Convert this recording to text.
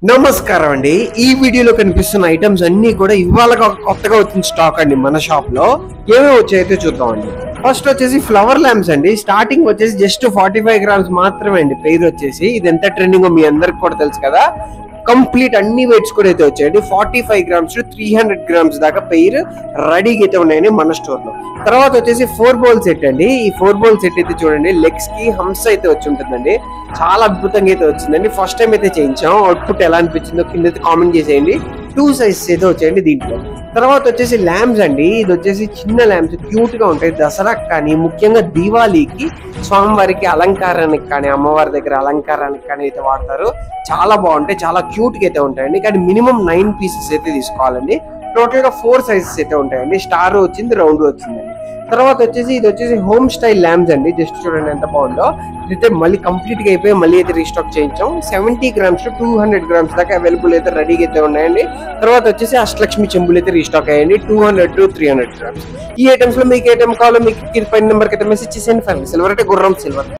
నమస్కారం అండి. ఈ వీడియోలో కనిపిస్తున్న ఐటమ్స్ అన్ని కూడా ఇవాళ కొత్తగా వచ్చిన స్టాక్ అండి. మన షాప్ లో ఏమేమి వచ్చాయితే చూద్దామండి. ఫస్ట్ వచ్చేసి ఫ్లవర్ ల్యాంప్స్ అండి. స్టార్టింగ్ వచ్చేసి జస్ట్ 45 గ్రామ్స్ మాత్రమే అండి. పెయిర్ వచ్చేసి ఇది ఎంత ట్రెండింగ్ మీ అందరికి కూడా తెలుసు కదా. కంప్లీట్ అన్ని వెయిట్స్ కూడా అయితే వచ్చాయండి. 45 గ్రామ్స్ టు 300 గ్రామ్స్ దాకా పెయిర్ రెడీగా అయితే ఉన్నాయండి మన స్టోర్ లో. తర్వాత వచ్చేసి 4 బౌల్ సెట్ అండి. ఈ 4 బౌల్ సెట్ అయితే చూడండి, లెగ్స్ కి హంస అయితే వచ్చి ఉంటుందండి. చాలా అద్భుతంగా అయితే వచ్చిందండి. ఫస్ట్ టైం అయితే చేయించాం. అవుట్పుట్ ఎలా అనిపించిందో కింద అయితే కామెంట్ చేసేయండి. 2 సైజెస్ అయితే వచ్చాయండి దీంట్లో. తర్వాత వచ్చేసి ల్యాంప్స్ అండి. ఇది వచ్చేసి చిన్న ల్యాంప్స్, క్యూట్ గా ఉంటాయి. దసరాకి కానీ ముఖ్యంగా దీవాళీకి స్వామివారికి అలంకారానికి కానీ అమ్మవారి దగ్గర అలంకారానికి కానీ అయితే వాడతారు. చాలా బాగుంటాయి, చాలా క్యూట్ గా అయితే ఉంటాయండి. కానీ మినిమం 9 పీసెస్ అయితే తీసుకోవాలండి. టోటల్ గా 4 సైజెస్ అయితే ఉంటాయండి. స్టార్ వచ్చింది, రౌండ్ వచ్చిందండి. తర్వాత వచ్చేసి ఇది వచ్చేసి హోమ్ స్టైల్ ల్యాంప్స్ అండి. జస్ట్ చూడండి ఎంత బాగుందో. ఇదైతే మళ్ళీ కంప్లీట్ గా అయిపోయి మళ్ళీ అయితే రీస్టాక్ చేయించాం. 70 గ్రామ్స్ టు 200 గ్రామ్స్ దాకా అవైలబుల్ అయితే రెడీగా అయితే ఉన్నాయండి. తర్వాత వచ్చేసి అష్టలక్ష్మి చెంబులు అయితే రీస్టాక్ అయ్యండి. 200 టు 300 గ్రామ్స్. ఈ ఐటమ్స్ లో మీకు ఐటమ్ కావాలో మీకు పైన నెంబర్ కి అయితే మెసేజ్ చేసేయండి. సిల్వర్ అంటే గుర్రం సిల్వర్.